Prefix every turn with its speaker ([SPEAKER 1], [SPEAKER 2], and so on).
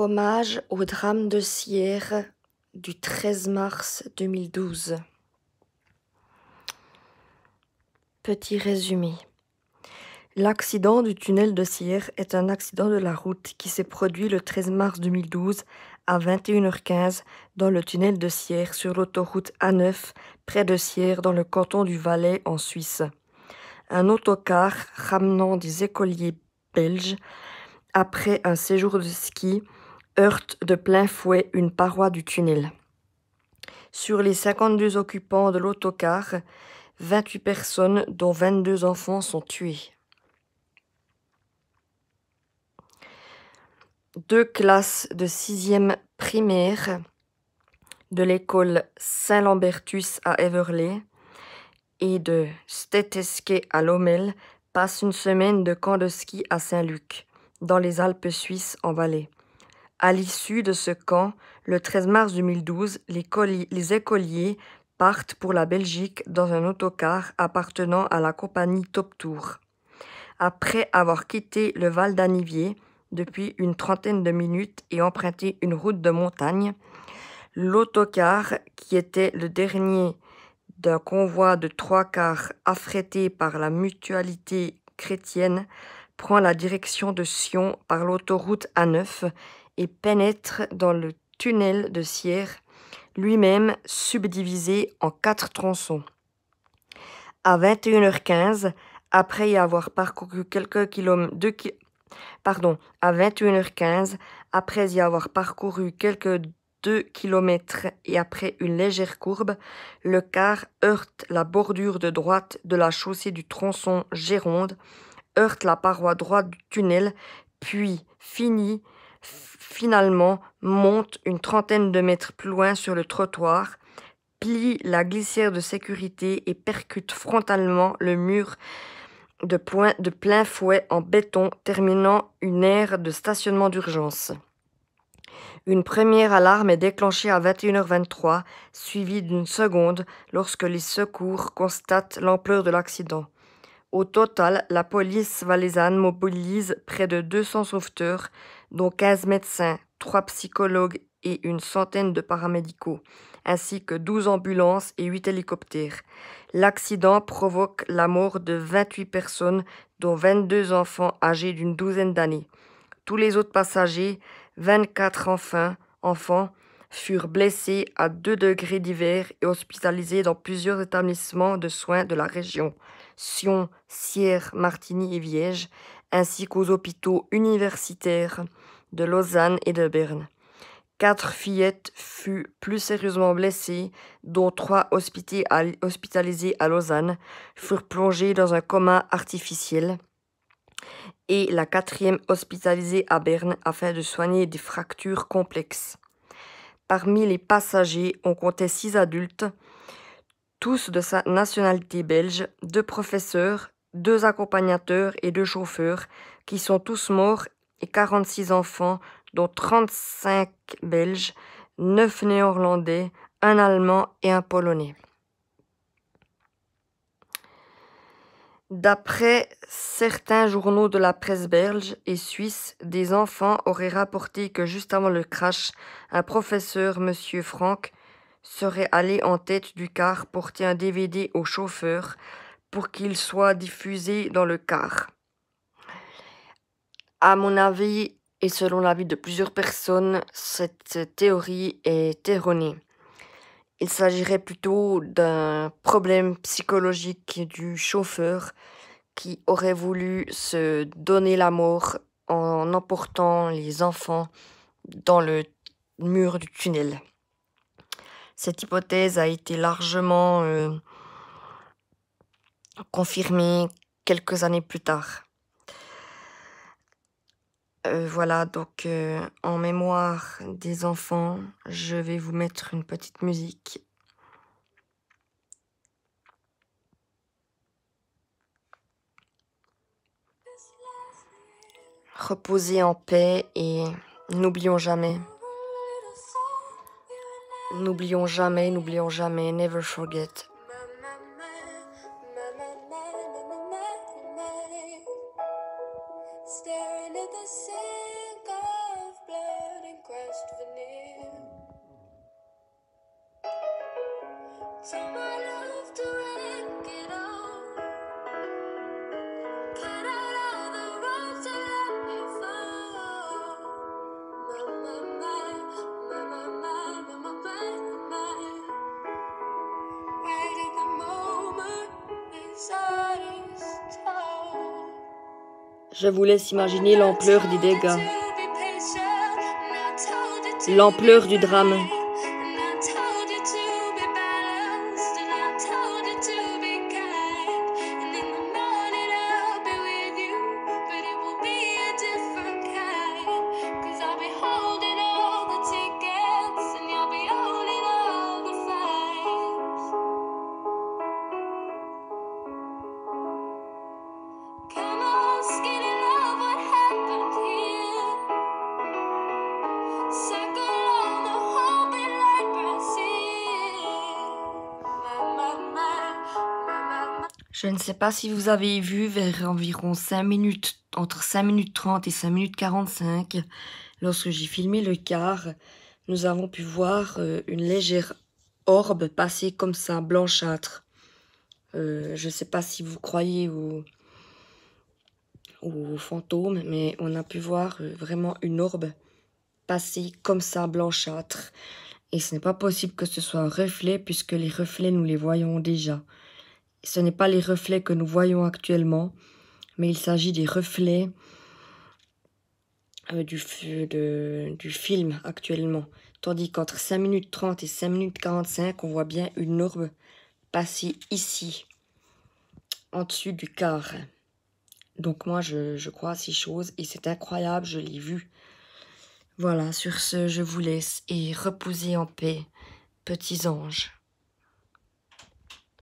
[SPEAKER 1] Hommage au drame de Sierre du 13 mars 2012. Petit résumé. L'accident du tunnel de Sierre est un accident de la route qui s'est produit le 13 mars 2012 à 21h15 dans le tunnel de Sierre sur l'autoroute A9 près de Sierre dans le canton du Valais en Suisse. Un autocar ramenant des écoliers belges après un séjour de ski heurte de plein fouet une paroi du tunnel. Sur les 52 occupants de l'autocar, 28 personnes, dont 22 enfants, sont tuées. 2 classes de 6e primaire de l'école Saint-Lambertus à Heverlee et de Steteske à Lommel passent une semaine de camp de ski à Saint-Luc, dans les Alpes suisses en Valais. À l'issue de ce camp, le 13 mars 2012, les écoliers partent pour la Belgique dans un autocar appartenant à la compagnie Top Tour. Après avoir quitté le Val d'Anniviers depuis une trentaine de minutes et emprunté une route de montagne, l'autocar, qui était le dernier d'un convoi de 3 cars affrétés par la Mutualité chrétienne, prend la direction de Sion par l'autoroute A9 et pénètre dans le tunnel de Sierre, lui-même subdivisé en 4 tronçons. À 21h15, après y avoir parcouru à 21h15, après y avoir parcouru quelques 2 km et après une légère courbe, le car heurte la bordure de droite de la chaussée du tronçon Géronde, heurte la paroi droite du tunnel, puis finalement monte une trentaine de mètres plus loin sur le trottoir, plie la glissière de sécurité et percute frontalement le mur de plein fouet en béton, terminant une aire de stationnement d'urgence. Une première alarme est déclenchée à 21h23, suivie d'une seconde lorsque les secours constatent l'ampleur de l'accident. Au total, la police valaisanne mobilise près de 200 sauveteurs, dont 15 médecins, 3 psychologues et une centaine de paramédicaux, ainsi que 12 ambulances et 8 hélicoptères. L'accident provoque la mort de 28 personnes, dont 22 enfants âgés d'une douzaine d'années. Tous les autres passagers, 24 enfants, furent blessés à 2 degrés divers et hospitalisés dans plusieurs établissements de soins de la région, Sion, Sierre, Martigny et Viège, ainsi qu'aux hôpitaux universitaires de Lausanne et de Berne. 4 fillettes furent plus sérieusement blessées, dont 3 hospitalisées à Lausanne, furent plongées dans un coma artificiel, et la 4e hospitalisée à Berne afin de soigner des fractures complexes. Parmi les passagers, on comptait 6 adultes, tous de sa nationalité belge, 2 professeurs, 2 accompagnateurs et 2 chauffeurs, qui sont tous morts, et 46 enfants, dont 35 Belges, 9 Néerlandais, 1 Allemand et 1 Polonais. D'après certains journaux de la presse belge et suisse, des enfants auraient rapporté que juste avant le crash, un professeur, M. Franck, serait allé en tête du car porter un DVD au chauffeur pour qu'il soit diffusé dans le car. À mon avis, et selon l'avis de plusieurs personnes, cette théorie est erronée. Il s'agirait plutôt d'un problème psychologique du chauffeur qui aurait voulu se donner la mort en emportant les enfants dans le mur du tunnel. Cette hypothèse a été largement confirmée quelques années plus tard. Voilà, donc en mémoire des enfants, je vais vous mettre une petite musique. Reposez en paix et n'oublions jamais, never forget. Staring at the sink of blood and Je vous laisse imaginer l'ampleur des dégâts, l'ampleur du drame. Je ne sais pas si vous avez vu vers environ 5 minutes, entre 5 minutes 30 et 5 minutes 45, lorsque j'ai filmé le quart, nous avons pu voir une légère orbe passer comme ça, blanchâtre. Je ne sais pas si vous croyez aux fantômes, mais on a pu voir vraiment une orbe passer comme ça, blanchâtre. Et ce n'est pas possible que ce soit un reflet, puisque les reflets, nous les voyons déjà. Ce n'est pas les reflets que nous voyons actuellement, mais il s'agit des reflets du film actuellement. Tandis qu'entre 5 minutes 30 et 5 minutes 45, on voit bien une orbe passer ici, en dessus du quart. Donc moi, je crois à ces choses et c'est incroyable, je l'ai vu. Voilà, sur ce, je vous laisse et reposez en paix, petits anges.